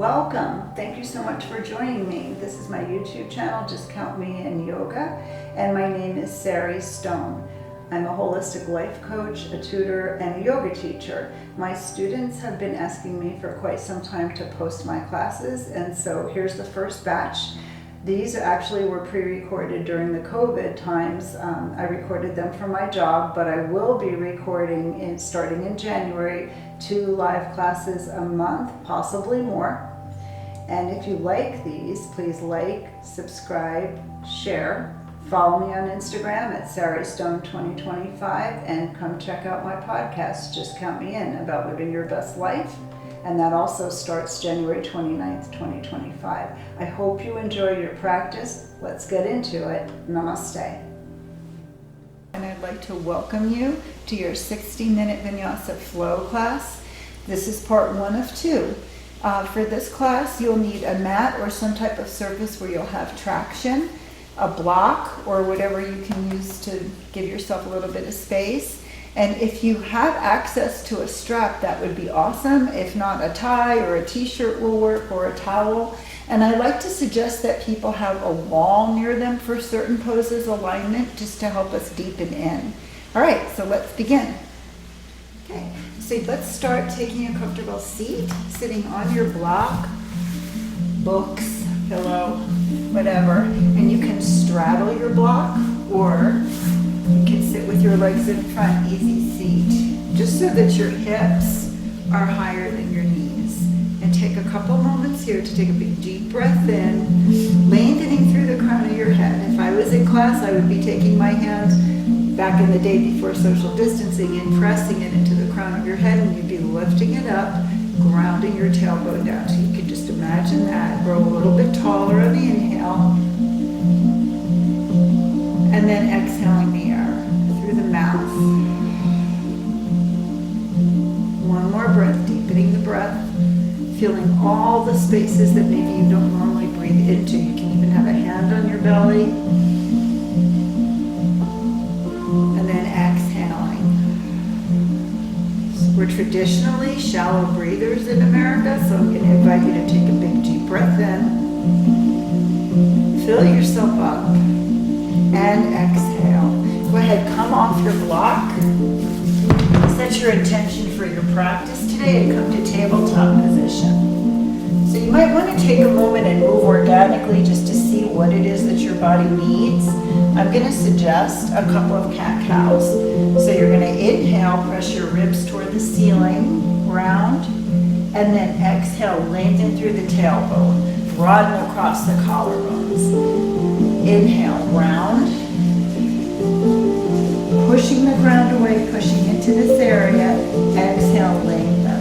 Welcome. Thank you so much for joining me. This is my YouTube channel, Just Count Me in Yoga, and my name is Sari Stone. I'm a holistic life coach, a tutor, and a yoga teacher. My students have been asking me for quite some time to post my classes, and so here's the first batch. These actually were pre-recorded during the COVID times. I recorded them for my job, but I will be recording starting in January 2 live classes a month, possibly more. And if you like these, please like, subscribe, share. Follow me on Instagram at SariStone2025 and come check out my podcast, Just Count Me In, about living your best life. And that also starts January 29th, 2025. I hope you enjoy your practice. Let's get into it. Namaste. And I'd like to welcome you to your 60-minute Vinyasa flow class. This is part 1 of 2. For this class, you'll need a mat or some type of surface where you'll have traction, a block, or whatever you can use to give yourself a little bit of space. And if you have access to a strap, that would be awesome. If not, a tie or a t-shirt will work, or a towel. And I like to suggest that people have a wall near them for certain poses alignment, just to help us deepen in. All right, so let's begin. Okay, so let's start taking a comfortable seat, sitting on your block, books, pillow, whatever. And you can straddle your block, or you can sit with your legs in front, easy seat, just so that your hips are higher than your knees. And take a couple moments here to take a big deep breath in, lengthening through the crown of your head. If I was in class, I would be taking my hand back in the day before social distancing and pressing it into the crown of your head, and you'd be lifting it up, grounding your tailbone down. So you could just imagine that. Grow a little bit taller on the inhale. And then exhaling the air through the mouth. One more breath, deepening the breath, feeling all the spaces that maybe you don't normally breathe into. You can even have a hand on your belly. And then exhaling. We're traditionally shallow breathers in America, so I'm going to invite you to take a big deep breath in. Fill yourself up. And exhale. Go ahead, come off your block. Set your intention for your practice today and come to tabletop position. So you might want to take a moment and move organically just to see what it is that your body needs. I'm going to suggest a couple of cat-cows. So you're going to inhale, press your ribs toward the ceiling, round, and then exhale, lengthen through the tailbone, broaden across the collarbones. Inhale, round, pushing the ground away, pushing into this area. Exhale, lengthen.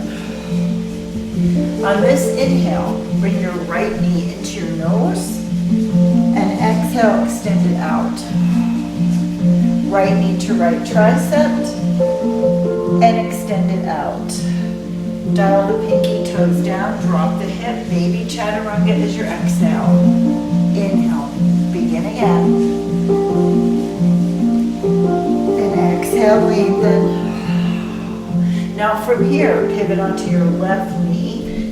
On this inhale, bring your right knee into your nose, and exhale, extend it out. Right knee to right tricep, and extend it out. Dial the pinky toes down, drop the hip, baby chaturanga is your exhale. Inhale. Begin again. And exhale, lengthen. Now from here, pivot onto your left knee.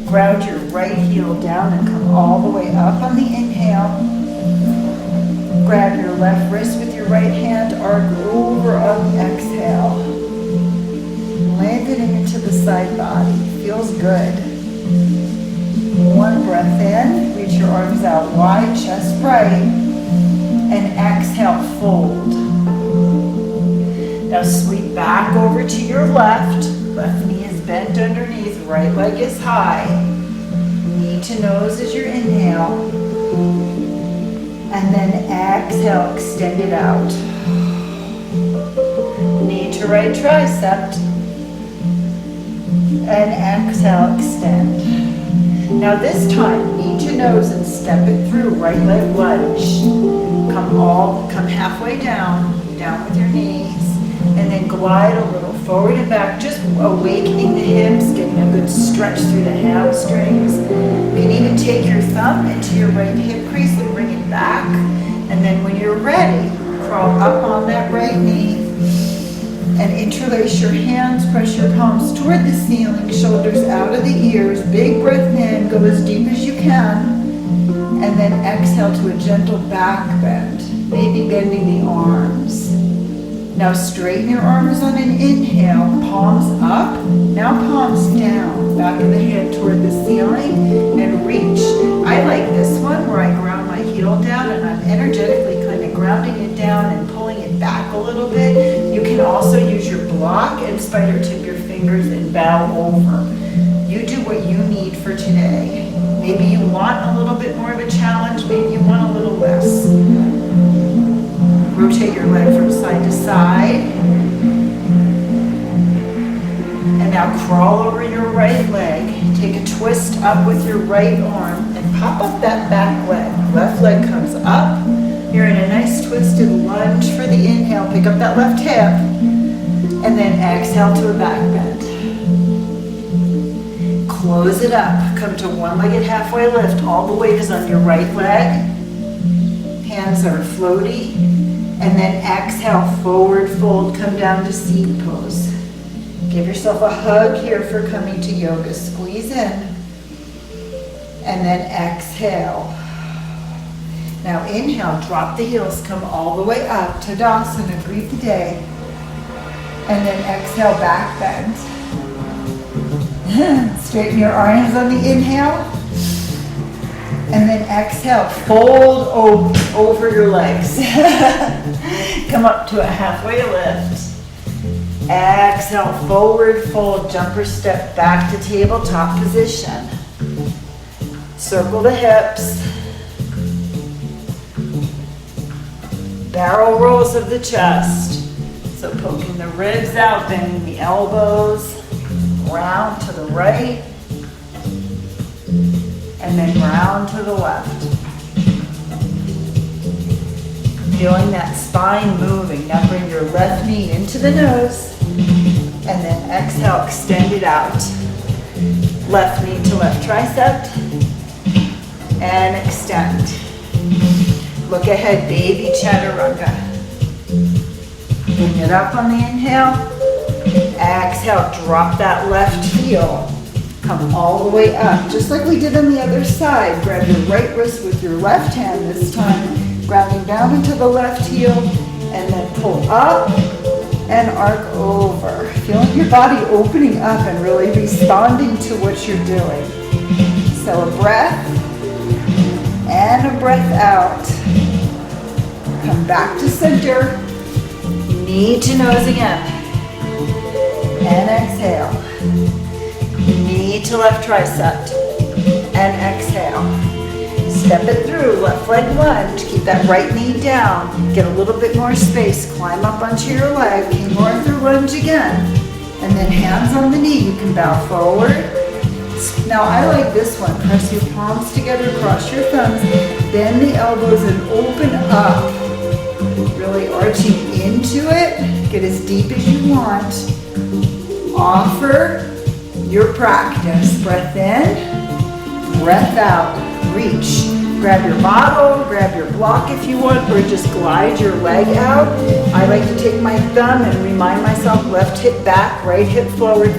Ground your right heel down and come all the way up on the inhale. Grab your left wrist with your right hand, arc over on the exhale. Lengthening into the side body. Feels good. One breath in. Reach your arms out wide, chest bright. And exhale, fold. Now sweep back over to your left. Left knee is bent underneath, right leg is high. Knee to nose is your inhale. And then exhale, extend it out. Knee to right tricep. And exhale, extend. Now this time, knee to nose and step it through, right leg lunge. Come halfway down with your knees, and then glide a little forward and back, just awakening the hips, getting a good stretch through the hamstrings. You can even take your thumb into your right hip crease and bring it back, and then when you're ready, crawl up on that right knee, And interlace your hands, press your palms toward the ceiling, shoulders out of the ears, big breath in, go as deep as you can, and then exhale to a gentle back bend, maybe bending the arms. Now straighten your arms on an inhale, palms up, now palms down, back of the hand toward the ceiling, and reach. I like this one where I ground my heel down and I'm energetically kind of grounding it down and pulling it back a little bit. You can also use your block and spider tip your fingers and bow over. You do what you need for today. Maybe you want a little bit more of a challenge, maybe you want a little less. Rotate your leg from side to side. And now crawl over your right leg. Take a twist up with your right arm and pop up that back leg. Left leg comes up. You're in a nice twisted lunge for the inhale. Pick up that left hip. And then exhale to a back bend. Close it up. Come to one-legged halfway lift. All the weight is on your right leg. Hands are floaty. And then exhale, forward fold, come down to seat pose. Give yourself a hug here for coming to yoga. Squeeze in. And then exhale. Now inhale, drop the heels, come all the way up, Tadasana, greet the day. And then exhale, back bend. Straighten your arms on the inhale. And then exhale, fold over your legs. Come up to a halfway lift. Exhale, forward fold, jumper step back to tabletop position. Circle the hips. Barrel rolls of the chest. So poking the ribs out, bending the elbows, round to the right, and then round to the left. Feeling that spine moving. Now bring your left knee into the nose, and then exhale, extend it out. Left knee to left tricep, and extend. Look ahead, baby chaturanga. Bring it up on the inhale. Exhale, drop that left heel. Come all the way up, just like we did on the other side. Grab your right wrist with your left hand this time, grounding down into the left heel, and then pull up and arc over. Feeling your body opening up and really responding to what you're doing. So a breath and a breath out. Come back to center, knee to nose again, and exhale. Knee to left tricep, and exhale. Step it through, left leg lunge, keep that right knee down, get a little bit more space, climb up onto your leg, King Arthur lunge again, and then hands on the knee, you can bow forward. Now I like this one, press your palms together, cross your thumbs, bend the elbows and open up, really arching into it, get as deep as you want. Offer your practice. Breath in, breath out, reach. Grab your bottle, grab your block if you want, or just glide your leg out. I like to take my thumb and remind myself left hip back, right hip forward,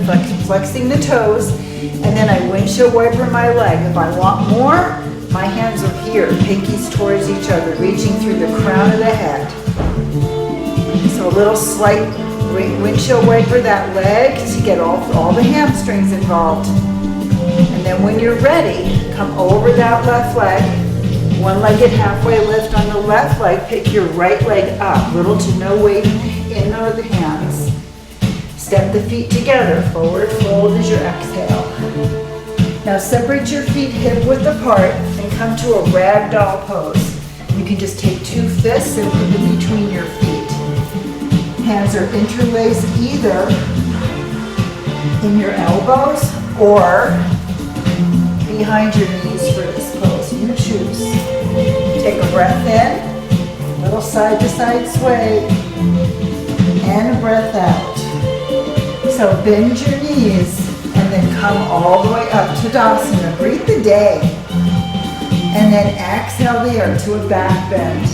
flexing the toes, and then I windshield wiper my leg. If I want more, my hands are here, pinkies towards each other, reaching through the crown of the head. So a little slight windshield wiper that leg to get all the hamstrings involved. And then when you're ready, come over that left leg, one-legged halfway lift on the left leg, pick your right leg up, little to no weight in the hands. Step the feet together, forward fold as your exhale. Now separate your feet hip width apart and come to a ragdoll pose. You can just take two fists and put them between your feet. Hands are interlaced either in your elbows or behind your knees for this pose. You choose. Take a breath in, little side to side sway, and a breath out. So bend your knees and then come all the way up to Tadasana. Greet the day. And then exhale there to a back bend.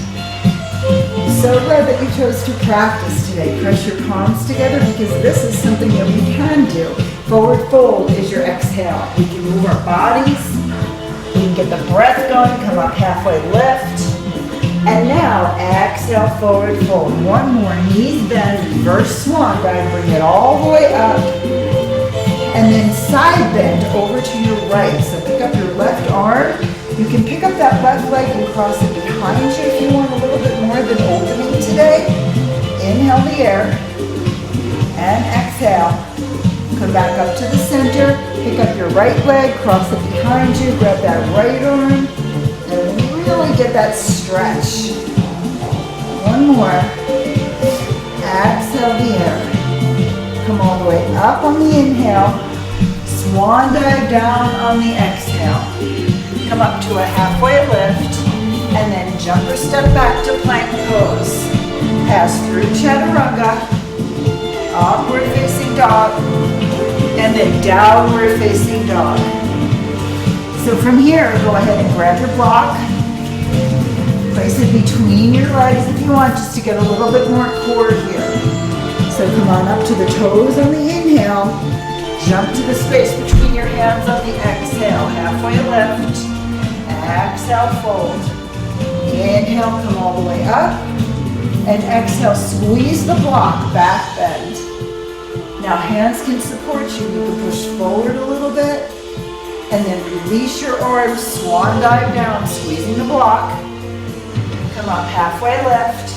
So glad that you chose to practice today. today. Press your palms together because this is something that we can do. Forward fold is your exhale. We can move our bodies. We can get the breath going. Come up halfway lift. And now exhale, forward fold. One more. Knees bend, reverse swan dive. Bring it all the way up. And then side bend over to your right. So pick up your left arm. You can pick up that left leg and cross it behind you if you want a little bit more than opening today. Inhale the air. And exhale. Come back up to the center. Pick up your right leg, cross it behind you. Grab that right arm. And really get that stretch. One more. Exhale the air. Come all the way up on the inhale. Swan dive down on the exhale. Come up to a halfway lift. And then jumper step back to plank pose. Pass through chaturanga. Upward facing dog. And then downward facing dog. So from here, go ahead and grab your block. Place it between your legs if you want, just to get a little bit more core here. So come on up to the toes on the inhale. Jump to the space between your hands on the exhale. Halfway lift. Exhale, fold. Inhale, come all the way up. And exhale, squeeze the block, back bend. Now hands can support you. You can push forward a little bit. And then release your arms, swan dive down, squeezing the block. Come up, halfway lift.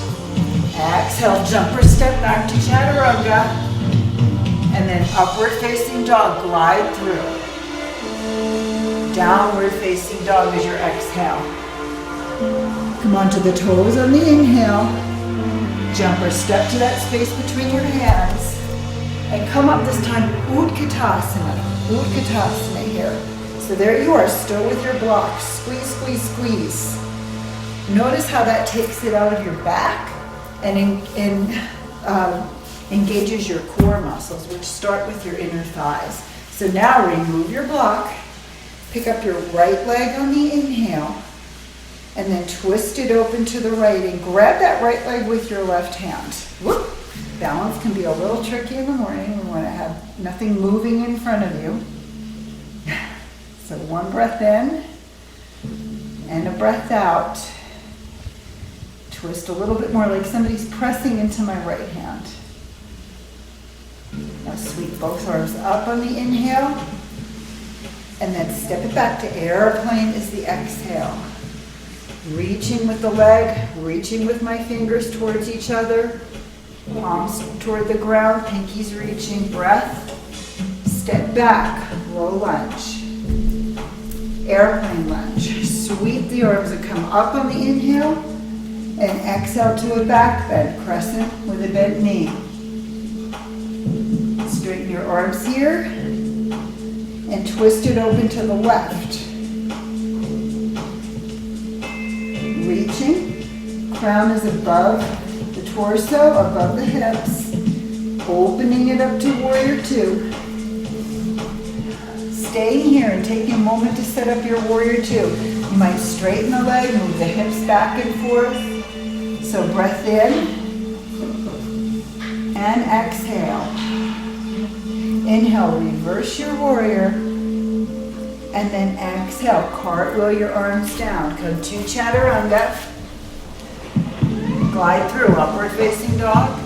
Exhale, jumper step back to chaturanga. And then upward facing dog, glide through. Downward facing dog is your exhale. Come onto the toes on the inhale. Jumper step to that space between your hands. And come up this time, Utkatasana. Utkatasana here. So there you are, still with your block. Squeeze, squeeze, squeeze. Notice how that takes it out of your back and engages your core muscles, which start with your inner thighs. So now remove your block. Pick up your right leg on the inhale. And then twist it open to the right and grab that right leg with your left hand. Whoop. Balance can be a little tricky in the morning. We want to have nothing moving in front of you. So one breath in and a breath out. Twist a little bit more like somebody's pressing into my right hand. Now sweep both arms up on the inhale. And then step it back to airplane is the exhale. Reaching with the leg, reaching with my fingers towards each other. Palms toward the ground, pinkies reaching, breath. Step back, low lunge. Airplane lunge. Sweep the arms and come up on the inhale. And exhale to a back bend, crescent with a bent knee. Straighten your arms here. And twist it open to the left. Reaching. Crown is above the torso, above the hips. Opening it up to warrior two. Staying here and taking a moment to set up your warrior two. You might straighten the leg, move the hips back and forth. So breath in and exhale. Inhale, reverse your warrior. And then exhale, cartwheel your arms down. Come to chaturanga. Glide through upward facing dog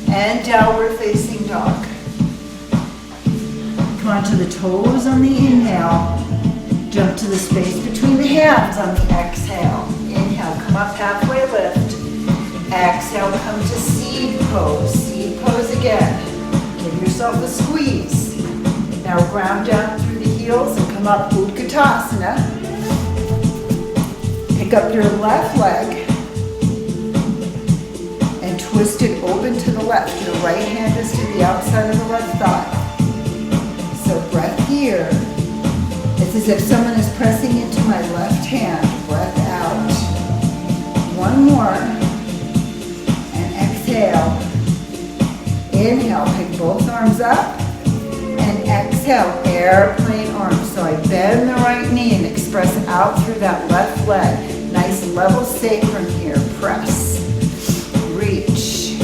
and downward facing dog. Come onto the toes on the inhale. Jump to the space between the hands on the exhale. Inhale, come up halfway lift. Exhale, come to seed pose. Seed pose again. Give yourself a squeeze. Now ground down through the heels and come up Utkatasana. Pick up your left leg and twist it open to the left. Your right hand is to the outside of the left thigh. So breath here. It's as if someone is pressing into my left hand. Breath out. One more. Exhale. Inhale, pick both arms up. And exhale, airplane arms. So I bend the right knee and express out through that left leg. Nice level sacrum here. Press. Reach.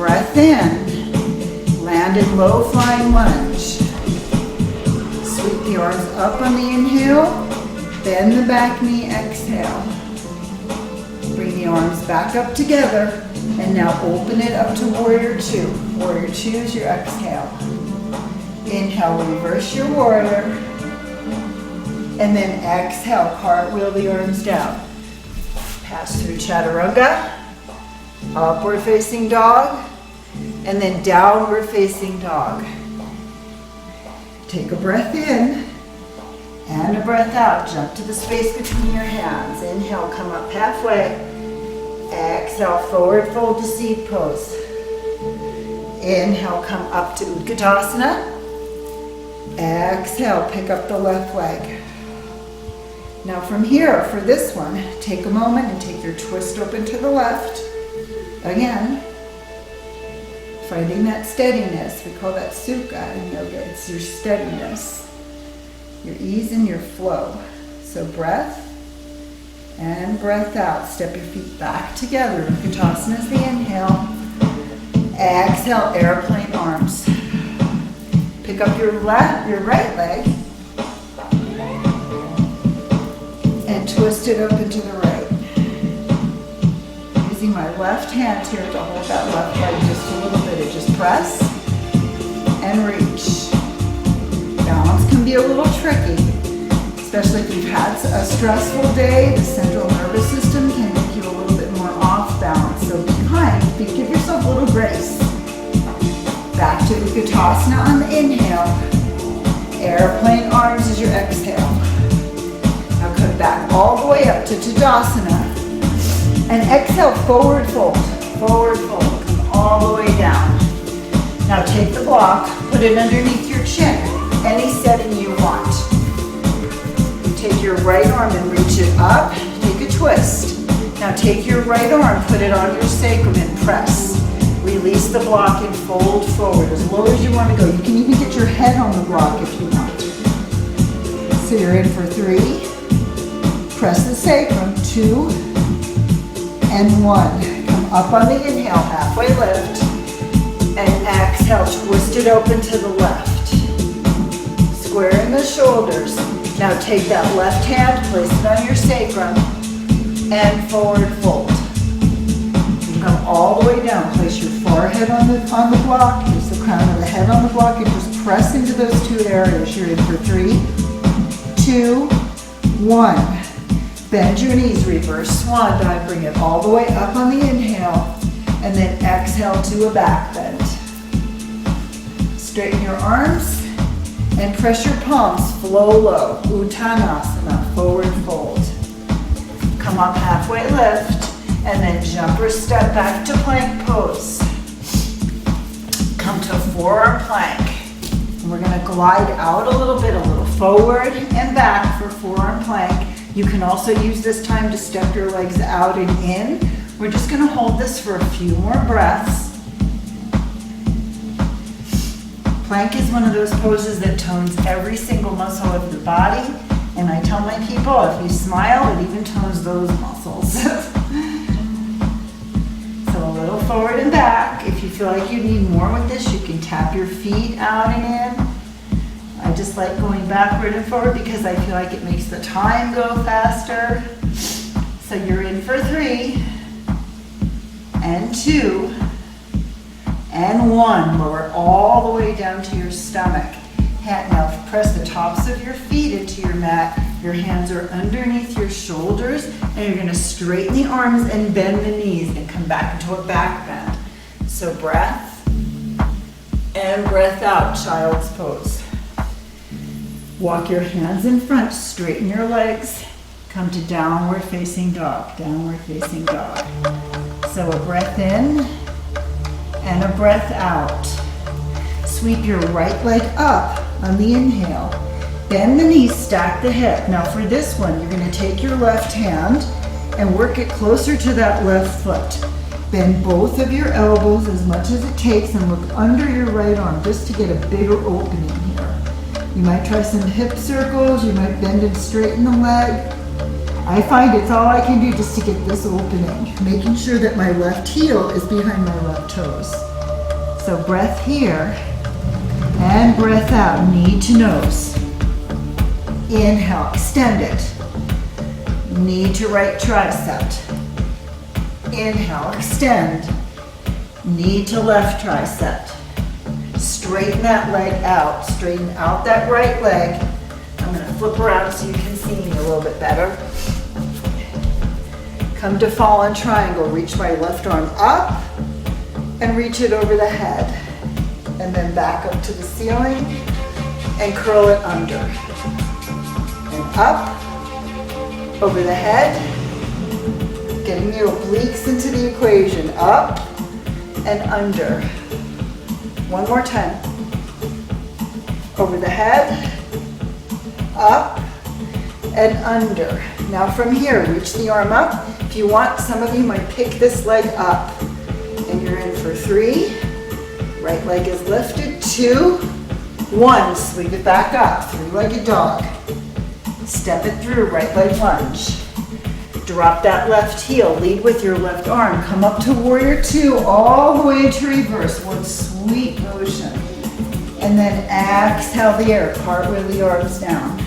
breath in, land in low flying lunge. Sweep the arms up on the inhale, bend the back knee, exhale. Bring the arms back up together, and now open it up to warrior two. Warrior two is your exhale. Inhale, reverse your warrior, and then exhale, cartwheel the arms down. Pass through chaturanga, upward facing dog, and then downward facing dog. Take a breath in and a breath out. Jump to the space between your hands. Inhale, come up halfway. Exhale, forward fold to seat pose. Inhale, come up to Utkatasana. Exhale, pick up the left leg. Now from here, for this one, take a moment and take your twist open to the left. Again, finding that steadiness. We call that sukha in yoga. It's your steadiness, your ease and your flow. So breath and breath out. Step your feet back together. Utkatasana is the inhale. Exhale, airplane arms. Pick up your right leg and twist it open to the right. Using my left hand here to hold that left leg just a little bit. Just press and reach. Balance can be a little tricky, especially if you've had a stressful day. The central nervous system can make you a little bit more off balance. So be kind, give yourself a little grace. Back to Utkatasana on the inhale. Airplane arms is your exhale. Now come back all the way up to Tadasana. And exhale, forward fold. Forward fold. Come all the way down. Now take the block, put it underneath your chin. Any setting you want. Take your right arm and reach it up. Take a twist. Now take your right arm, put it on your sacrum and press. Release the block and fold forward as low as you want to go. You can even get your head on the block if you want. So you're in for 3. Press the sacrum, 2 and 1. Come up on the inhale, halfway lift. And exhale, twist it open to the left. Square in the shoulders. Now take that left hand, place it on your sacrum, and forward fold. Come all the way down. Place your forehead on the block. Place the crown of the head on the block and just press into those 2 areas. You're in for 3, 2, 1. Bend your knees, reverse swan dive. Bring it all the way up on the inhale and then exhale to a back bend. Straighten your arms and press your palms, flow low. Uttanasana, forward fold. Come up halfway lift. And then jump or step back to plank pose. Come to forearm plank. And we're going to glide out a little bit, a little forward and back for forearm plank. You can also use this time to step your legs out and in. We're just going to hold this for a few more breaths. Plank is one of those poses that tones every single muscle of the body. And I tell my people, if you smile, it even tones those muscles. A little forward and back. If you feel like you need more with this, you can tap your feet out and in. I just like going backward and forward because I feel like it makes the time go faster. So you're in for 3 and 2 and 1. Lower all the way down to your stomach. Now press the tops of your feet into your mat. Your hands are underneath your shoulders, and you're going to straighten the arms and bend the knees and come back into a back bend. So breath and breath out, child's pose. Walk your hands in front, straighten your legs, come to downward facing dog, downward facing dog. So a breath in and a breath out. Sweep your right leg up on the inhale. Bend the knees, stack the hip. Now for this one, you're going to take your left hand and work it closer to that left foot. Bend both of your elbows as much as it takes and look under your right arm just to get a bigger opening here. You might try some hip circles, you might bend and straighten the leg. I find it's all I can do just to get this opening, making sure that my left heel is behind my left toes. So breath here and breath out, knee to nose. Inhale, extend it. Knee to right tricep. Inhale, extend. Knee to left tricep. Straighten that leg out. Straighten out that right leg. I'm going to flip around so you can see me a little bit better. Come to fallen triangle. Reach my left arm up and reach it over the head. And then back up to the ceiling and curl it under. And up, over the head. Getting your obliques into the equation. Up and under. One more time. Over the head, up and under. Now from here, reach the arm up. If you want, some of you might pick this leg up. And you're in for 3. Right leg is lifted. 2, 1. Sweep it back up. 3-legged dog. Step it through. Right leg lunge. Drop that left heel. Lead with your left arm. Come up to warrior 2 all the way into reverse. One sweet motion. And then exhale the air. Cartwheel the arms down.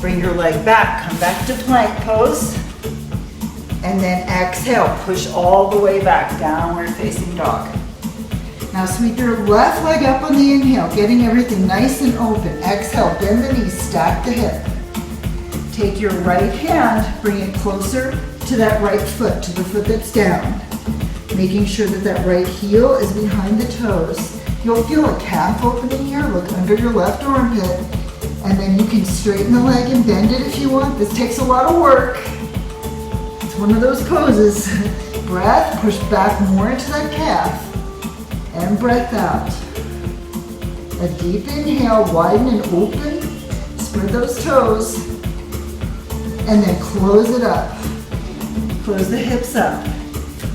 Bring your leg back. Come back to plank pose. And then exhale. Push all the way back. Downward facing dog. Now sweep your left leg up on the inhale. Getting everything nice and open. Exhale. Bend the knees. Stack the hip. Take your right hand, bring it closer to that right foot, to the foot that's down. Making sure that that right heel is behind the toes. You'll feel a calf opening here. Look under your left armpit. And then you can straighten the leg and bend it if you want. This takes a lot of work. It's one of those poses. Breath, push back more into that calf. And breath out. A deep inhale, widen and open. Spread those toes. And then close it up. Close the hips up.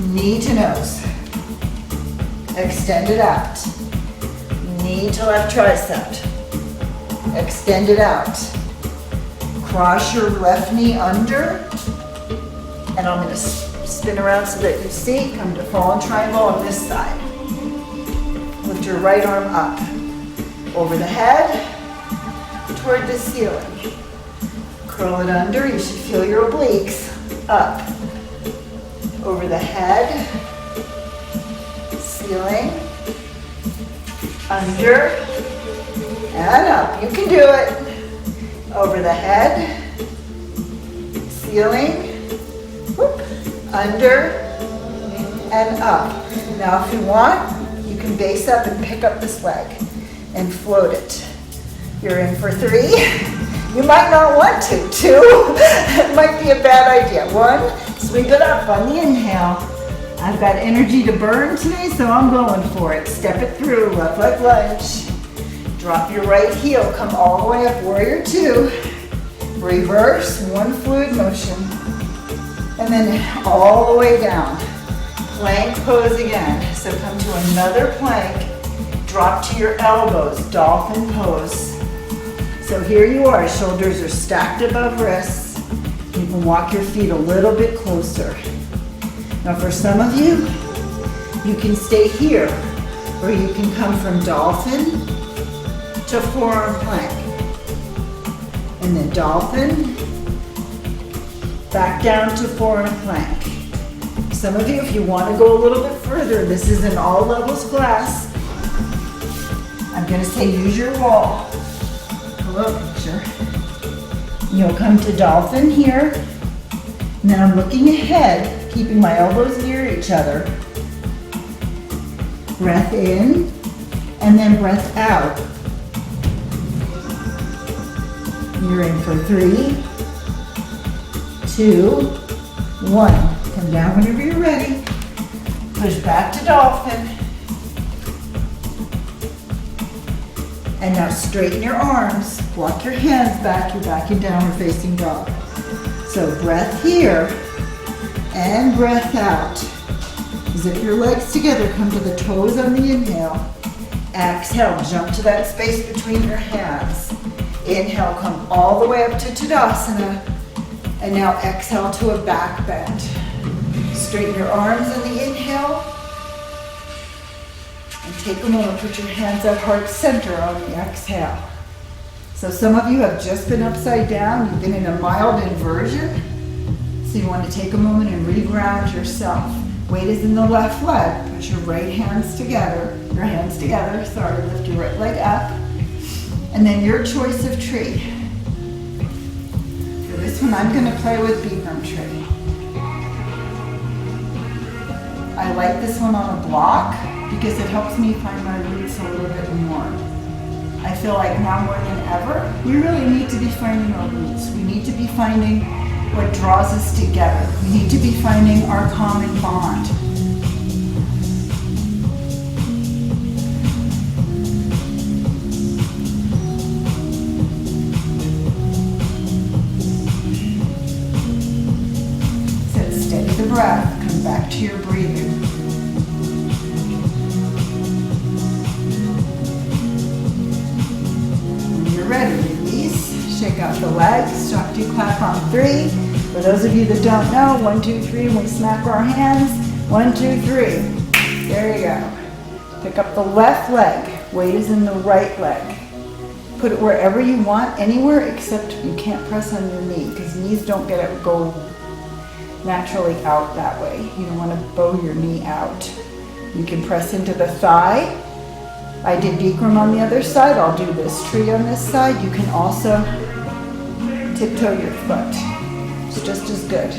Knee to nose. Extend it out. Knee to left tricep. Extend it out. Cross your left knee under. And I'm going to spin around so that you see. Come to fallen triangle on this side. Lift your right arm up. Over the head. Toward the ceiling. Curl it under. You should feel your obliques. Up. Over the head. Ceiling. Under. And up. You can do it. Over the head. Ceiling. Whoop. Under. And up. Now if you want, you can base up and pick up this leg and float it. You're in for 3. You might not want to. 2, it might be a bad idea. 1, sweep it up on the inhale. I've got energy to burn today, so I'm going for it. Step it through, left leg lunge. Drop your right heel, come all the way up, warrior 2. Reverse, 1 fluid motion. And then all the way down. Plank pose again. So come to another plank. Drop to your elbows, dolphin pose. So here you are, shoulders are stacked above wrists. You can walk your feet a little bit closer. Now for some of you, you can stay here, or you can come from dolphin to forearm plank. And then dolphin, back down to forearm plank. Some of you, if you want to go a little bit further, this is an all levels class. I'm going to say use your wall. Hello, picture. You'll come to dolphin here. And then I'm looking ahead, keeping my elbows near each other. Breath in, and then breath out. You're in for 3, 2, 1. Come down whenever you're ready. Push back to dolphin. And now straighten your arms. Walk your hands back. You're back in downward facing dog. So breath here and breath out. Zip your legs together. Come to the toes on the inhale. Exhale, jump to that space between your hands. Inhale, come all the way up to Tadasana. And now exhale to a back bend. Straighten your arms on the inhale. take a moment, put your hands at heart center on the exhale. So some of you have just been upside down, you've been in a mild inversion. So you want to take a moment and reground yourself. Weight is in the left leg. Put your hands together, sorry, lift your right leg up. And then your choice of tree. For this one, I'm going to play with Bikram tree. I like this one on a block because it helps me find my roots a little bit more. I feel like now more than ever, we really need to be finding our roots. We need to be finding what draws us together. We need to be finding our common bond. So steady the breath, come back to your breathing. When you're ready, release. Shake out the legs, Shakti clap on 3. For those of you that don't know, 1, 2, 3, and we smack our hands. 1, 2, 3. There you go. Pick up the left leg. Weight is in the right leg. Put it wherever you want, anywhere except you can't press on your knee because knees don't go naturally out that way. You don't want to bow your knee out. You can press into the thigh. I did Bikram on the other side. I'll do this tree on this side. You can also tiptoe your foot. It's just as good.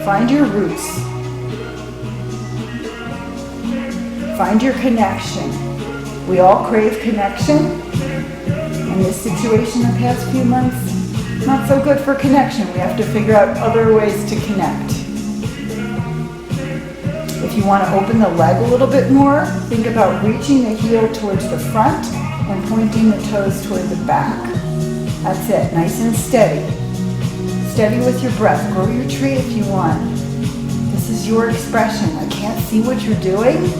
Find your roots. Find your connection. We all crave connection. In this situation the past few months, not so good for connection. We have to figure out other ways to connect. If you want to open the leg a little bit more, think about reaching the heel towards the front and pointing the toes toward the back. That's it, nice and steady. Steady with your breath. Grow your tree if you want. This is your expression. I can't see what you're doing,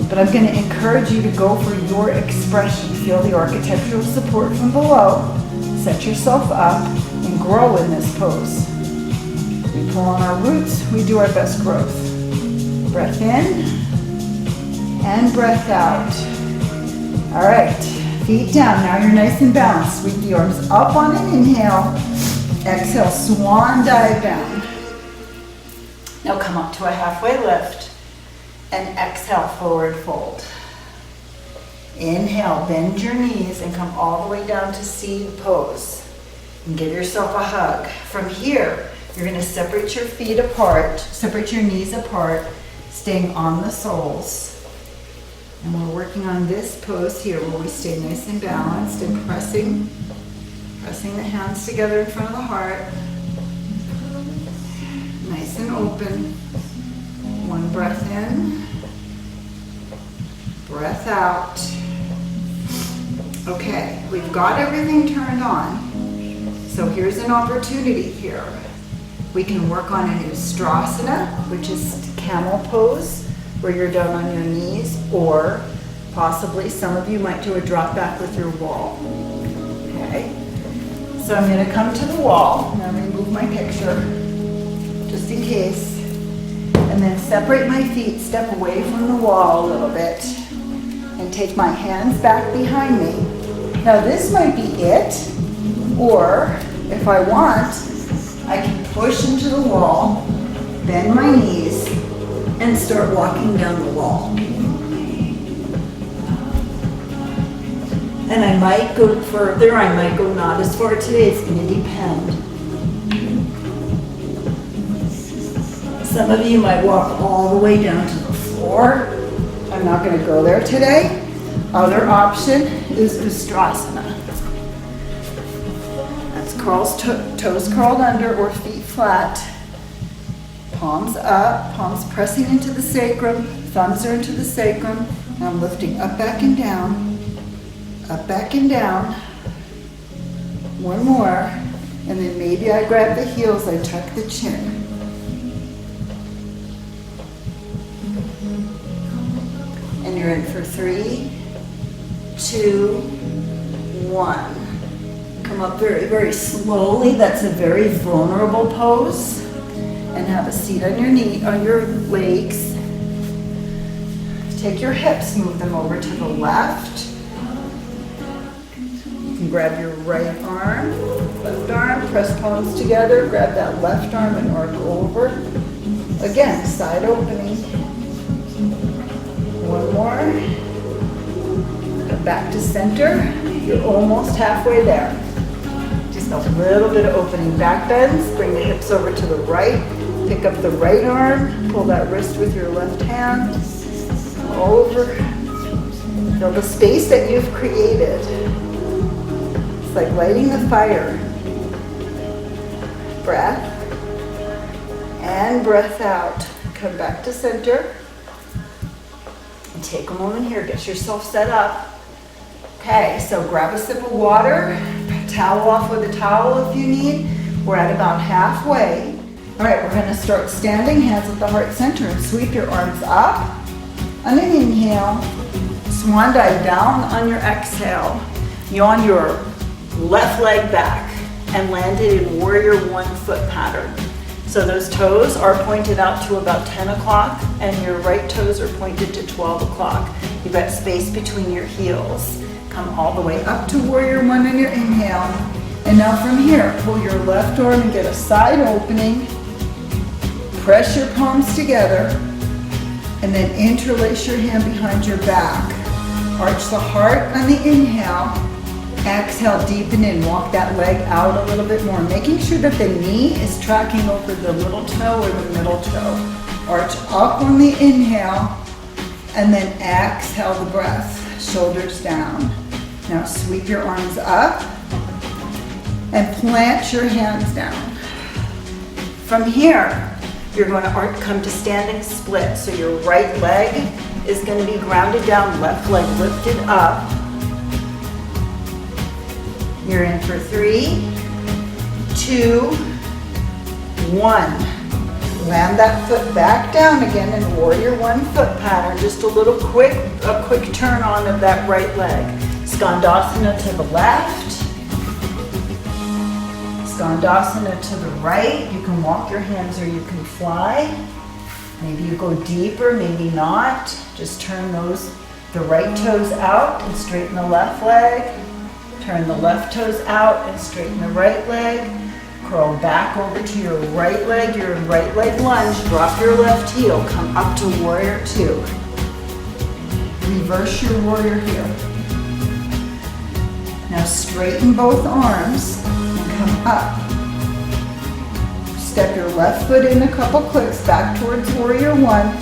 but I'm going to encourage you to go for your expression. Feel the architectural support from below. Set yourself up and grow in this pose. We pull on our roots, we do our best growth. Breath in and breath out. All right, feet down. Now you're nice and balanced. Sweep the arms up on an inhale. Exhale, swan dive down. Now come up to a halfway lift and exhale, forward fold. Inhale, bend your knees and come all the way down to seed pose. And give yourself a hug. From here, you're going to separate your feet apart, separate your knees apart, staying on the soles. And we're working on this pose here where we stay nice and balanced and pressing the hands together in front of the heart. Nice and open. One breath in, breath out. Okay, we've got everything turned on. So here's an opportunity here. We can work on an Ustrasana, which is camel pose, where you're down on your knees, or possibly some of you might do a drop back with your wall. Okay, so I'm going to come to the wall. Now I'm going to move my picture, just in case. And then separate my feet, step away from the wall a little bit, and take my hands back behind me. Now this might be it, or if I want, I can push into the wall, bend my knees, and start walking down the wall. And I might go further, I might go not as far today, it's going to depend. Some of you might walk all the way down to the floor. I'm not going to go there today. Other option is Ustrasana. That's toes curled under or feet flat. Palms up, palms pressing into the sacrum, thumbs are into the sacrum. Now I'm lifting up, back, and down. Up, back, and down. One more. And then maybe I grab the heels, I tuck the chin. And you're in for 3, 2, 1. Come up very, very slowly. That's a very vulnerable pose. And have a seat on your knee, on your legs. Take your hips, move them over to the left. You can grab your right arm, left arm, press palms together, grab that left arm and arc over. Again, side opening. One more. Come back to center. You're almost halfway there. Just a little bit of opening. Back bends, bring the hips over to the right. Pick up the right arm, pull that wrist with your left hand. Over. Feel the space that you've created. It's like lighting the fire. Breath. And breath out. Come back to center. And take a moment here. Get yourself set up. Okay, so grab a sip of water. Towel off with a towel if you need. We're at about halfway. All right, we're going to start standing, hands at the heart center, and sweep your arms up. On an inhale, swan dive down. On your exhale, yawn your left leg back and land it in warrior one foot pattern. So those toes are pointed out to about 10 o'clock and your right toes are pointed to 12 o'clock. You've got space between your heels. Come all the way up to warrior one on your inhale. And now from here, pull your left arm and get a side opening. Press your palms together. And then interlace your hand behind your back. Arch the heart on the inhale. Exhale, deepen in. Walk that leg out a little bit more, making sure that the knee is tracking over the little toe or the middle toe. Arch up on the inhale, and then exhale the breath. Shoulders down. Now sweep your arms up and plant your hands down. From here, you're going to come to standing split. So your right leg is going to be grounded down, left leg lifted up. You're in for 3, 2, 1. Land that foot back down again in warrior one foot pattern. Just a quick turn on of that right leg. Skandasana to the left. Skandasana to the right. You can walk your hands or you can fly. Maybe you go deeper, maybe not. Just turn the right toes out and straighten the left leg. Turn the left toes out and straighten the right leg. Curl back over to your right leg. Your right leg lunge. Drop your left heel. Come up to warrior two. Reverse your warrior heel. Now straighten both arms and come up. Step your left foot in a couple clicks back towards warrior one.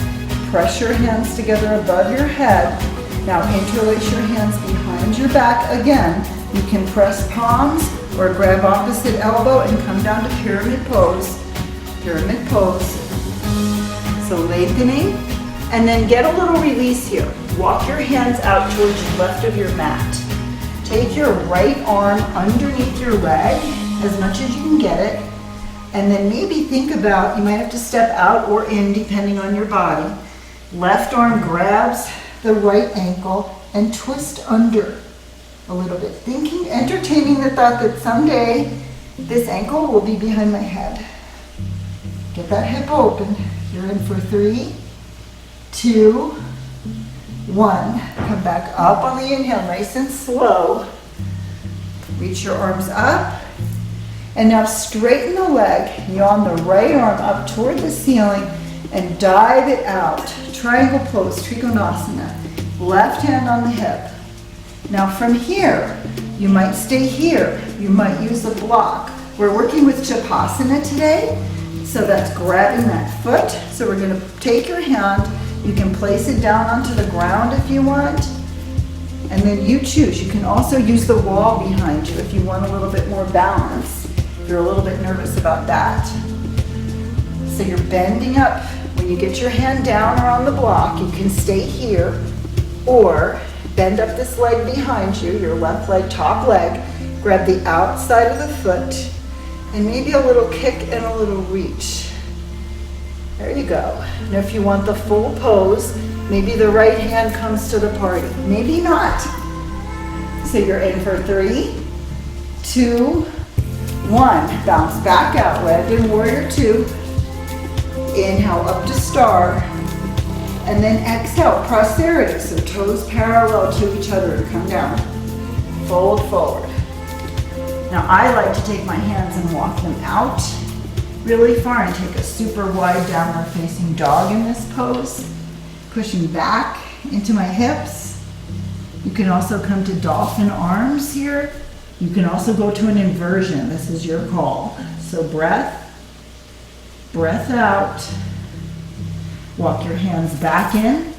Press your hands together above your head. Now interlace your hands behind your back again. You can press palms or grab opposite elbow and come down to pyramid pose. Pyramid pose. So lengthening, and then get a little release here. Walk your hands out towards the left of your mat. Take your right arm underneath your leg as much as you can get it. And then maybe think about, you might have to step out or in depending on your body. Left arm grabs the right ankle and twist under a little bit. Entertaining the thought that someday this ankle will be behind my head. Get that hip open. You're in for 3, 2, 1. Come back up on the inhale, nice and slow. Reach your arms up. And now straighten the leg. Yawn the right arm up toward the ceiling and dive it out. Triangle pose, Trikonasana. Left hand on the hip. Now from here, you might stay here. You might use a block. We're working with Chapasana today. So that's grabbing that foot. So we're going to take your hand. You can place it down onto the ground if you want. And then you choose. You can also use the wall behind you if you want a little bit more balance. You're a little bit nervous about that. So you're bending up. When you get your hand down or on the block, you can stay here or bend up this leg behind you, your left leg, top leg. Grab the outside of the foot and maybe a little kick and a little reach. There you go. Now if you want the full pose, maybe the right hand comes to the party. Maybe not. So you're in for 3, 2, 1. Bounce back out, land in warrior two. Inhale up to star. And then exhale, prosperity. So toes parallel to each other and come down. Fold forward. Now I like to take my hands and walk them out really far and take a super wide downward facing dog in this pose. Pushing back into my hips. You can also come to dolphin arms here. You can also go to an inversion. This is your call. So breath out. Walk your hands back in.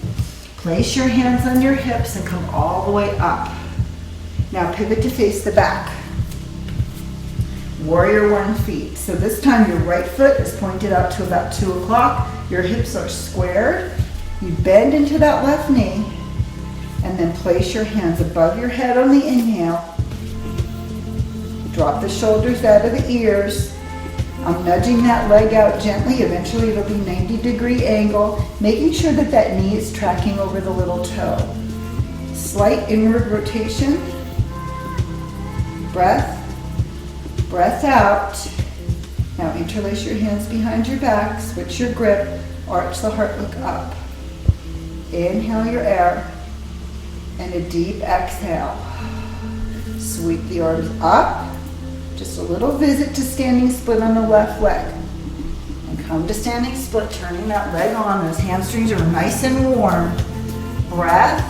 Place your hands on your hips and come all the way up. Now pivot to face the back. Warrior One feet. So this time your right foot is pointed out to about 2 o'clock. Your hips are squared. You bend into that left knee and then place your hands above your head on the inhale. Drop the shoulders out of the ears. I'm nudging that leg out gently. Eventually it'll be 90-degree angle, making sure that that knee is tracking over the little toe. Slight inward rotation. Breath out. Now interlace your hands behind your back, switch your grip, arch the heart, look up. Inhale your air, and a deep exhale. Sweep the arms up. Just a little visit to standing split on the left leg. And come to standing split, turning that leg on. Those hamstrings are nice and warm. Breath.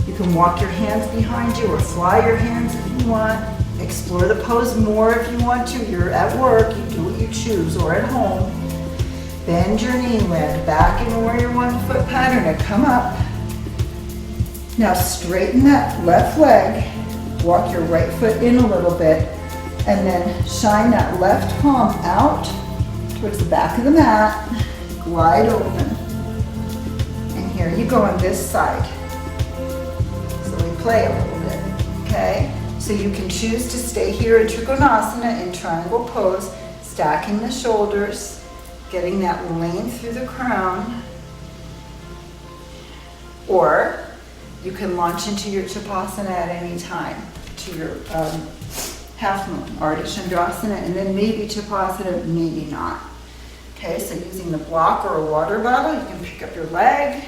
You can walk your hands behind you or fly your hands if you want. Explore the pose more if you want to. You're at work, you do what you choose, or at home. Bend your knee, land back in Warrior One foot pattern and come up. Now straighten that left leg. Walk your right foot in a little bit. And then shine that left palm out towards the back of the mat. Glide open. And here you go on this side. So we play a little bit, okay? So you can choose to stay here in Trikonasana in triangle pose, stacking the shoulders, getting that length through the crown. Or you can launch into your Chapasana at any time, to your half moon, Ardha Chandrasana, and then maybe Chapasana, maybe not. Okay, so using the block or a water bottle, you can pick up your leg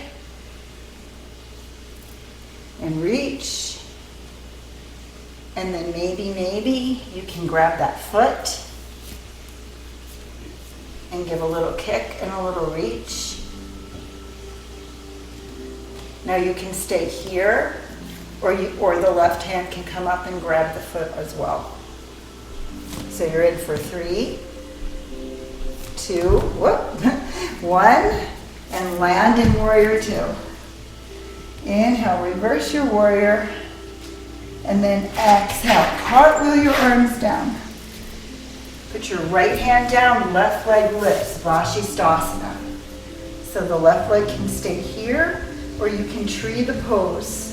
and reach. And then maybe you can grab that foot and give a little kick and a little reach. Now you can stay here, or the left hand can come up and grab the foot as well. So you're in for 3, 2, 1, and land in Warrior Two. Inhale, reverse your warrior, and then exhale, cartwheel your arms down. Put your right hand down, left leg lifts, Vashisthasana. So the left leg can stay here, or you can tree the pose.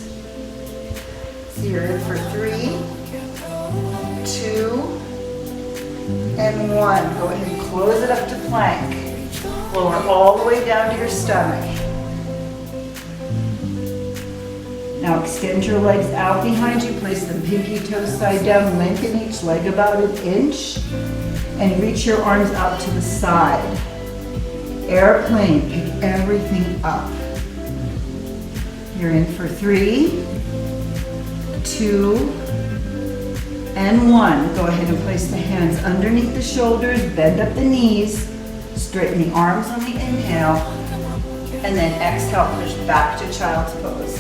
So you're in for 3, 2, and 1. Go ahead and close it up to plank. Lower all the way down to your stomach. Now extend your legs out behind you. Place them pinky toes side down. Lengthen each leg about 1 inch. And reach your arms out to the side. Airplane. Pick everything up. You're in for 3, 2, and 1. Go ahead and place the hands underneath the shoulders, bend up the knees, straighten the arms on the inhale, and then exhale, push back to child's pose.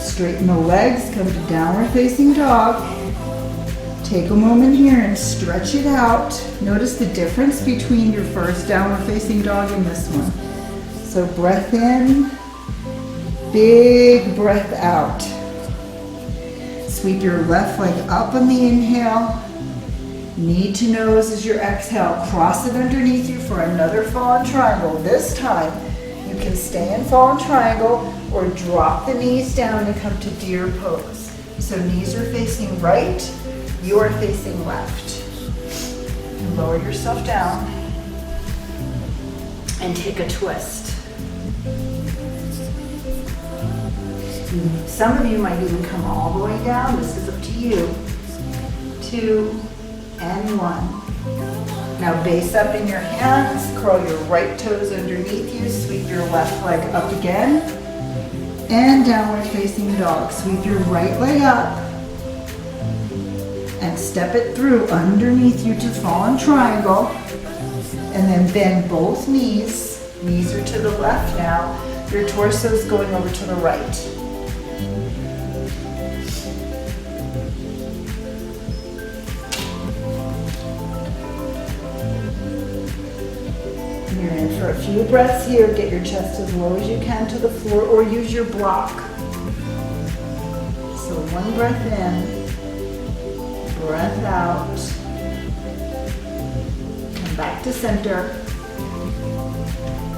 Straighten the legs, come to downward facing dog. Take a moment here and stretch it out. Notice the difference between your first downward facing dog and this one. So breath in, big breath out. Sweep your left leg up on the inhale. Knee to nose as your exhale. Cross it underneath you for another fallen triangle. This time, you can stay in fallen triangle or drop the knees down and come to deer pose. So knees are facing right, you are facing left. And lower yourself down and take a twist. Some of you might even come all the way down. This is up to you. 2 and 1. Now base up in your hands, curl your right toes underneath you, sweep your left leg up again, and downward facing dog. Sweep your right leg up, and step it through underneath you to fallen triangle, and then bend both knees. Knees are to the left now. Your torso is going over to the right. And you're in for a few breaths here. Get your chest as low as you can to the floor or use your block. So one breath in. Breath out. Come back to center.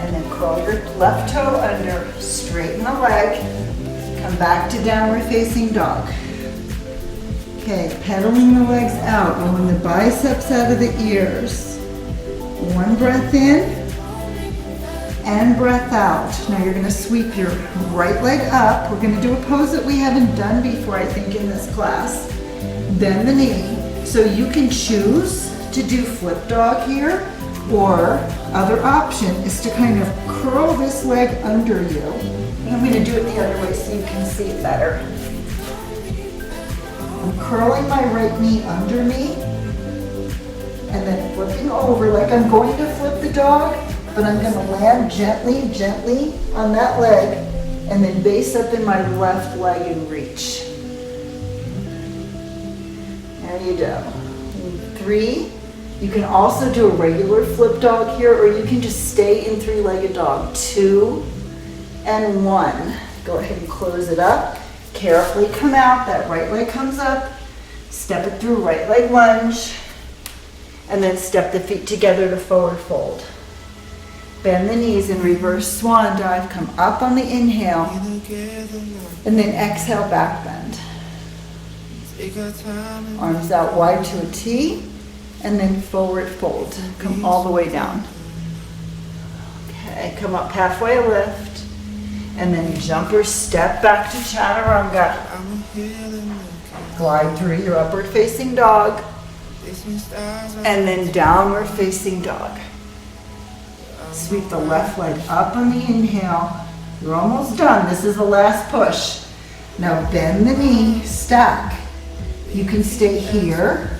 And then curl your left toe under, straighten the leg. Come back to downward facing dog. Okay, pedaling the legs out, rolling the biceps out of the ears. One breath in and breath out. Now you're going to sweep your right leg up. We're going to do a pose that we haven't done before, I think, in this class. Bend the knee. So you can choose to do flip dog here, or other option is to kind of curl this leg under you. And I'm going to do it the other way so you can see it better. I'm curling my right knee under me and then flipping over like I'm going to flip the dog, but I'm going to land gently, gently on that leg and then base up in my left leg and reach. There you go. 3. You can also do a regular flip dog here, or you can just stay in three-legged dog. 2 and 1. Go ahead and close it up. Carefully come out. That right leg comes up. Step it through, right leg lunge. And then step the feet together to forward fold. Bend the knees in reverse swan dive. Come up on the inhale. And then exhale, back bend. Arms out wide to a T. And then forward fold. Come all the way down. Okay, come up halfway lift. And then jumper step back to chaturanga. Glide through your upward facing dog. And then downward facing dog. Sweep the left leg up on the inhale. You're almost done. This is the last push. Now bend the knee, stack. You can stay here.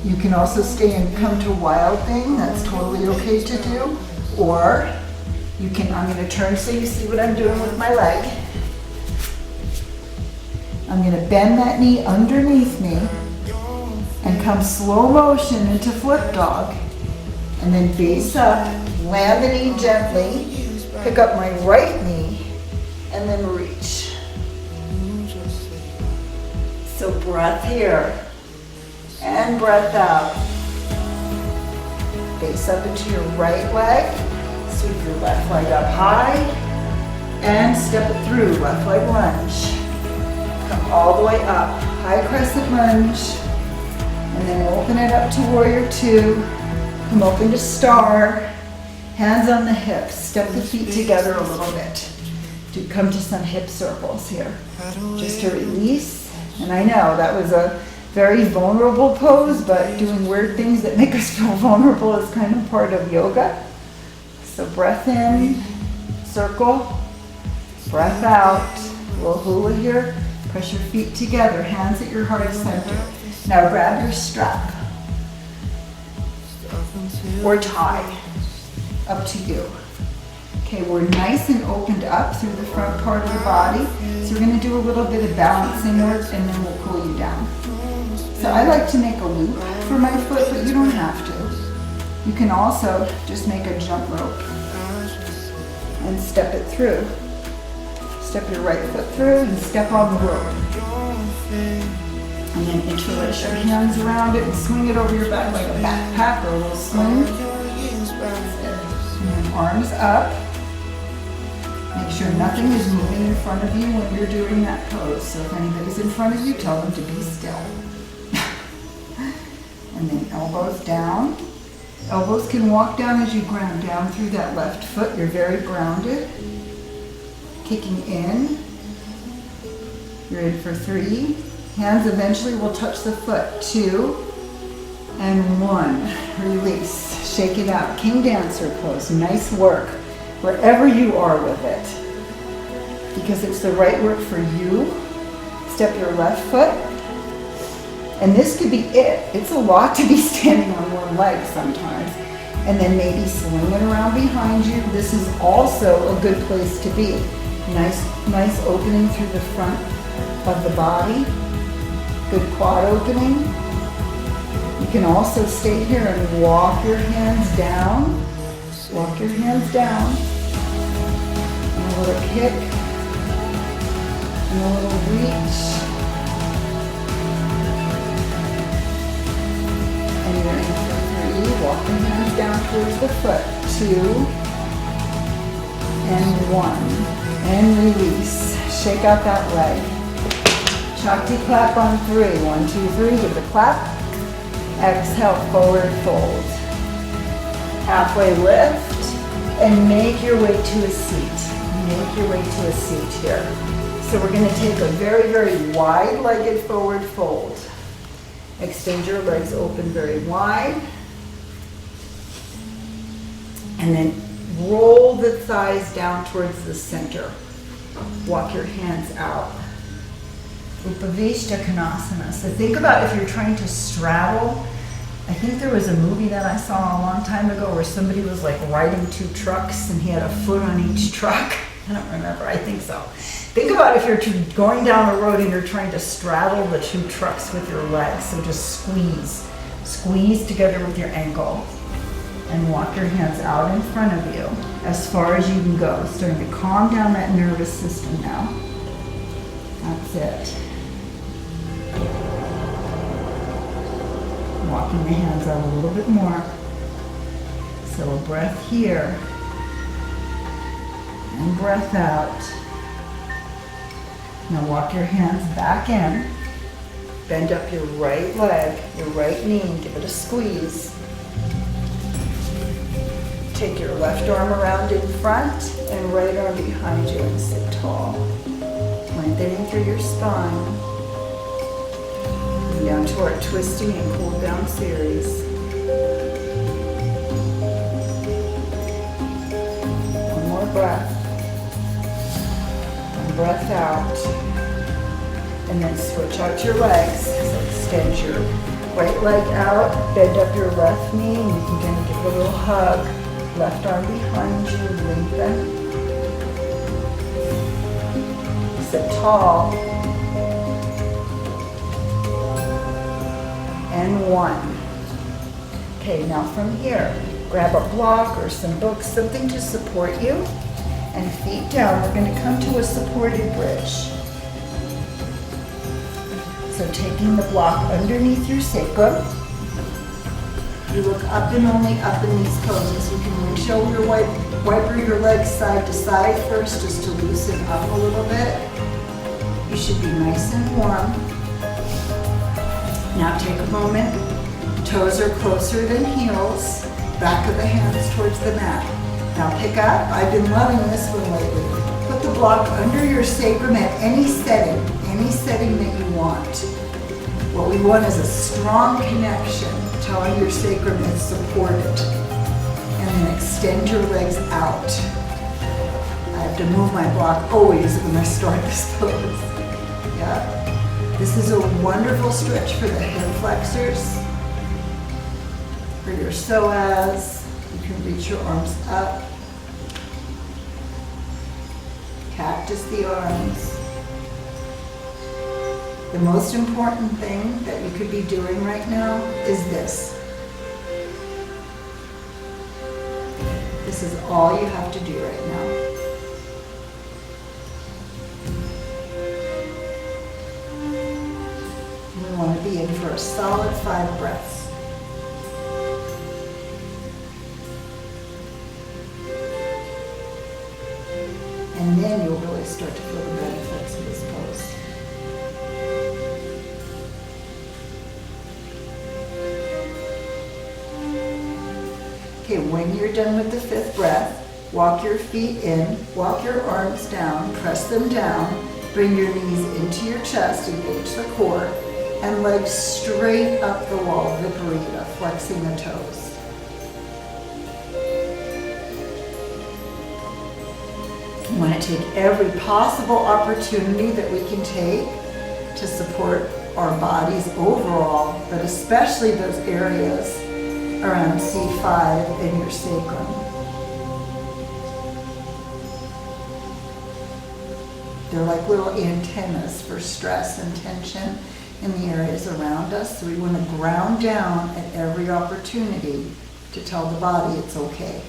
You can also stay and come to wild thing. That's totally okay to do. Or you can, I'm going to turn so you see what I'm doing with my leg. I'm going to bend that knee underneath me and come slow motion into flip dog. And then base up, land the knee gently, pick up my right knee, and then reach. So breath here. And breath out. Base up into your right leg. Sweep your left leg up high. And step it through, left leg lunge. Come all the way up. High crescent lunge. And then open it up to warrior 2. Come open to star. Hands on the hips. Step the feet together a little bit. Come to some hip circles here. Just to release. And I know that was a very vulnerable pose, but doing weird things that make us feel vulnerable is kind of part of yoga. So breath in, circle, breath out, little hula here. Press your feet together, hands at your heart center. Now grab your strap or tie, up to you. Okay, we're nice and opened up through the front part of the body. So we're going to do a little bit of balancing work and then we'll cool you down. So I like to make a loop for my foot, but you don't have to. You can also just make a jump rope and step it through. Step your right foot through and step on the rope. And then interlace your hands around it and swing it over your back like a backpack or a little sling. And then arms up. Make sure nothing is moving in front of you when you're doing that pose. So if anybody's in front of you, tell them to be still. And then elbows down. Elbows can walk down as you ground down through that left foot. You're very grounded. Kicking in. You're in for 3. Hands eventually will touch the foot. 2. And 1, release, shake it out. King Dancer pose, nice work, wherever you are with it. Because it's the right work for you. Step your left foot. And this could be it. It's a lot to be standing on one leg sometimes. And then maybe swing it around behind you. This is also a good place to be. Nice opening through the front of the body. Good quad opening. You can also stay here and walk your hands down. Walk your hands down. And a little kick. And a little reach. And you're in for 3. Walk your hands down towards the foot. 2. And 1. And release. Shake out that leg. Shakti clap on 3. 1, 2, 3. Give the clap. Exhale, forward fold. Halfway lift and make your way to a seat. Make your way to a seat here. So we're going to take a very, very wide-legged forward fold. Extend your legs open very wide. And then roll the thighs down towards the center. Walk your hands out. Upavishta Konasana. So think about if you're trying to straddle. I think there was a movie that I saw a long time ago where somebody was like riding 2 trucks and he had a foot on each truck. I don't remember, I think so. Think about if you're going down a road and you're trying to straddle the 2 trucks with your legs. So just squeeze. Squeeze together with your ankle and walk your hands out in front of you as far as you can go. Starting to calm down that nervous system now. That's it. Walking the hands out a little bit more. So a breath here. And breath out. Now walk your hands back in. Bend up your right leg, your right knee, and give it a squeeze. Take your left arm around in front and right arm behind you and sit tall. Lengthening through your spine. And down to our twisting and cool down series. One more breath. And breath out. And then switch out your legs. So extend your right leg out, bend up your left knee, and you can kind of give it a little hug. Left arm behind you, lengthen. Sit tall. And 1. Okay, now from here, grab a block or some books, something to support you. And feet down, we're going to come to a supported bridge. So taking the block underneath your sacrum. You look up and only up in these poses. You can windshield wiper your legs side to side first just to loosen up a little bit. You should be nice and warm. Now take a moment. Toes are closer than heels. Back of the hands towards the mat. Now pick up. I've been loving this one lately. Put the block under your sacrum at any setting that you want. What we want is a strong connection, telling your sacrum is supported. And then extend your legs out. I have to move my block always when I start this pose. Yeah. This is a wonderful stretch for the hip flexors, for your psoas. You can reach your arms up. Cactus the arms. The most important thing that you could be doing right now is this. This is all you have to do right now. We want to be in for a solid 5 breaths. And then you'll really start to feel the benefits of this pose. Okay, when you're done with the 5th breath, walk your feet in, walk your arms down, press them down, bring your knees into your chest, engage the core, And legs straight up the wall, Viparita, flexing the toes. We want to take every possible opportunity that we can take to support our bodies overall, but especially those areas around C5 and your sacrum. They're like little antennas for stress and tension in the areas around us. So we want to ground down at every opportunity to tell the body it's okay.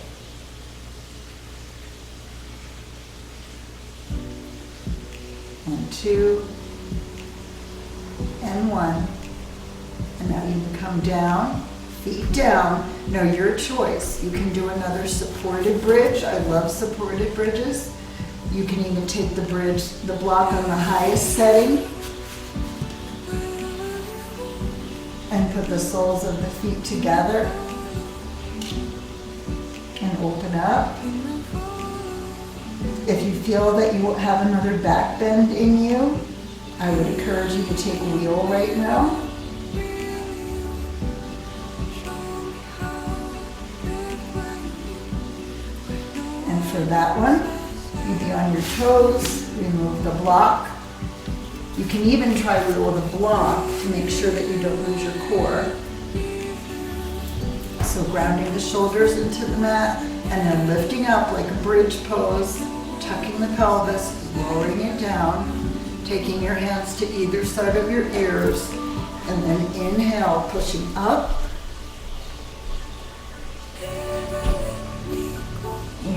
And 2, and 1. And now you can come down, feet down. Now your choice. You can do another supported bridge. I love supported bridges. You can even take the bridge, the block on the highest setting, and put the soles of the feet together and open up. If you feel that you have another back bend in you, I would encourage you to take wheel right now. And for that one, you be on your toes, remove the block. You can even try wheel with a block to make sure that you don't lose your core. So grounding the shoulders into the mat and then lifting up like a bridge pose, tucking the pelvis, lowering it down, taking your hands to either side of your ears, and then inhale, pushing up.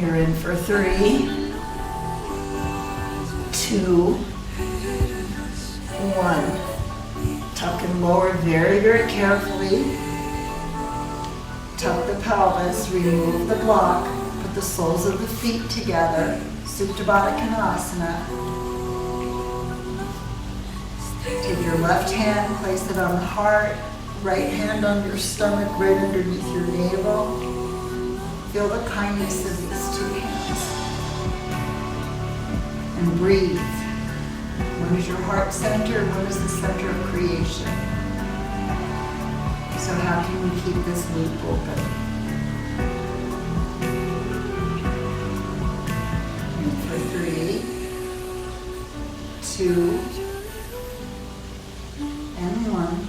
You're in for 3, 2, 1. Tuck and lower very, very carefully. Tuck the pelvis, remove the block, put the soles of the feet together, Supta Baddha Konasana. Take your left hand, place it on the heart, right hand on your stomach, right underneath your navel. Feel the kindness of these 2 hands. And breathe. One is your heart center, one is the center of creation. So how can we keep this loop open? And for 3, 2, and 1.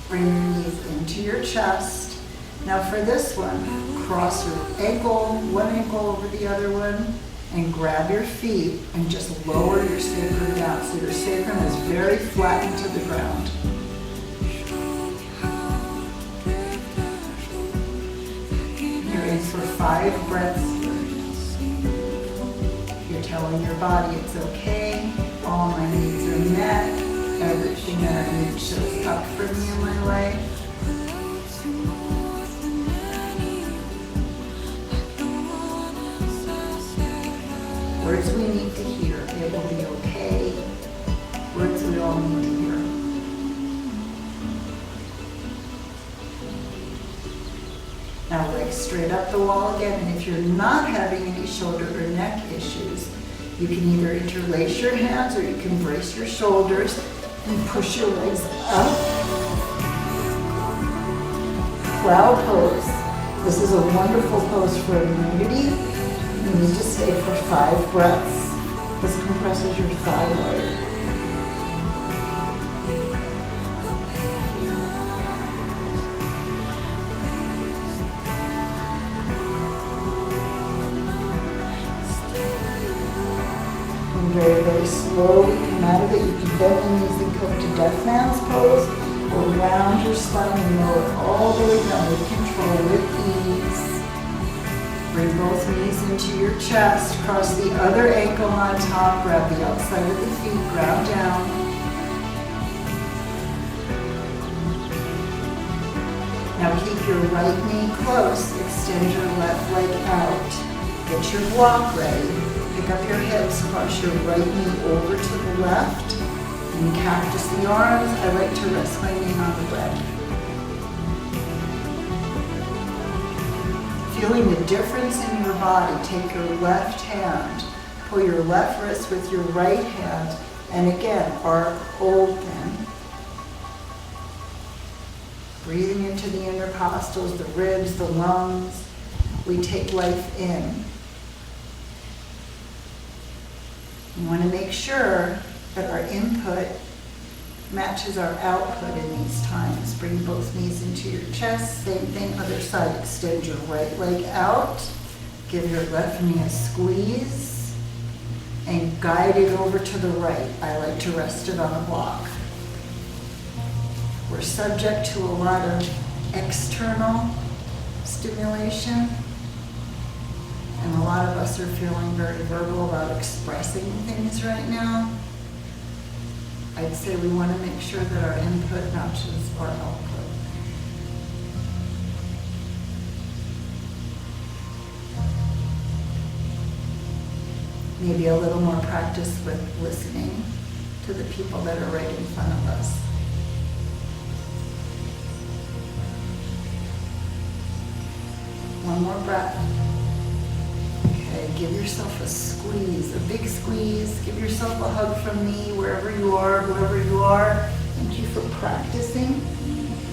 Bring your knees into your chest. Now for this one, cross your ankle, one ankle over the other one, and grab your feet and just lower your sacrum down. So your sacrum is very flattened to the ground. You're in for 5 breaths. You're telling your body it's okay, all my needs are met, everything that I need shows up for me in my life. Words we need to hear. It will be okay. Words we all need to hear. Now legs straight up the wall again. And if you're not having any shoulder or neck issues, you can either interlace your hands or you can brace your shoulders and push your legs up. Cloud pose. This is a wonderful pose for immunity. You need to stay for 5 breaths. This compresses your thyroid. And very, very slowly come out of it. You can bend the knees and come to Death Man's pose, or round your spine and lower all the way down with control, with ease. Bring both knees into your chest, cross the other ankle on top, grab the outside of the feet, ground down. Now keep your right knee close, extend your left leg out. Get your block ready. Pick up your hips, cross your right knee over to the left, and cactus the arms. I like to rest my knee on the bed. Feeling the difference in your body, take your left hand, pull your left wrist with your right hand, and again, arc open. breathing into the intercostals, the ribs, the lungs. We take life in. We want to make sure that our input matches our output in these times. Bring both knees into your chest. Same thing, other side. Extend your right leg out. Give your left knee a squeeze. And guide it over to the right. I like to rest it on a block. We're subject to a lot of external stimulation. And a lot of us are feeling very verbal about expressing things right now. I'd say we want to make sure that our input matches our output. Maybe a little more practice with listening to the people that are right in front of us. One more breath. Okay, give yourself a squeeze, a big squeeze. Give yourself a hug from me, wherever you are, whoever you are. Thank you for practicing.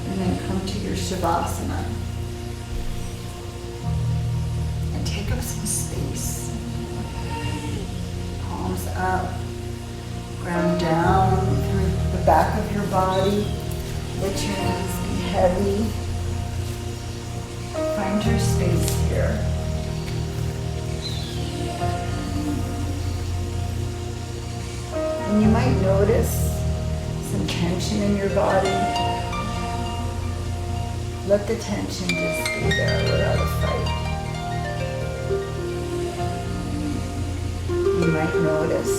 And then come to your Shavasana. And take up some space. Palms up. Ground down through the back of your body. Let your knees be heavy. Find your space here. And you might notice some tension in your body. Let the tension just be there without a fight. You might notice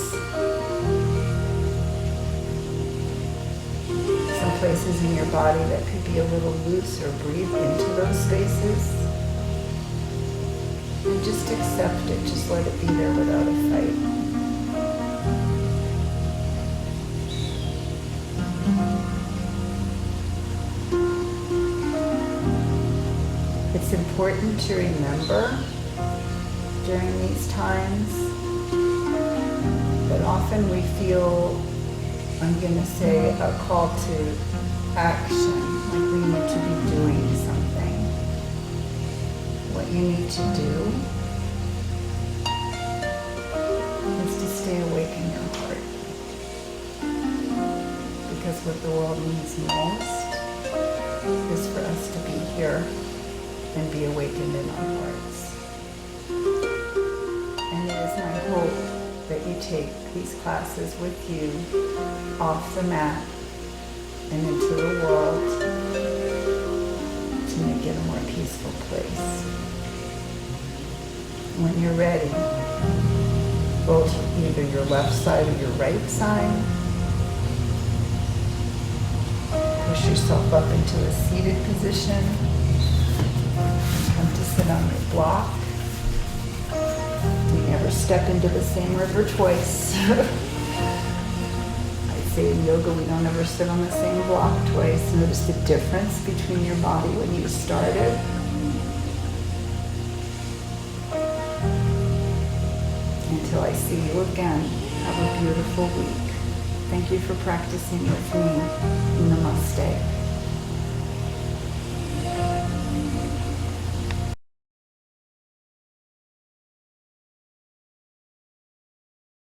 some places in your body that could be a little loose, or breathe into those spaces. And just accept it, just let it be there without a fight. It's important to remember during these times that often we feel, I'm going to say, a call to action, like we need to be doing something. What you need to do is to stay awake in your heart. Because what the world needs most is for us to be here and be awakened in our hearts. And it is my hope that you take these classes with you off the mat and into the world to make it a more peaceful place. When you're ready, both either your left side or your right side, push yourself up into a seated position. Come to sit on your block. We never step into the same river twice. I say in yoga we don't ever sit on the same block twice. Notice the difference between your body when you started. Until I see you again, have a beautiful week. Thank you for practicing with me. Namaste.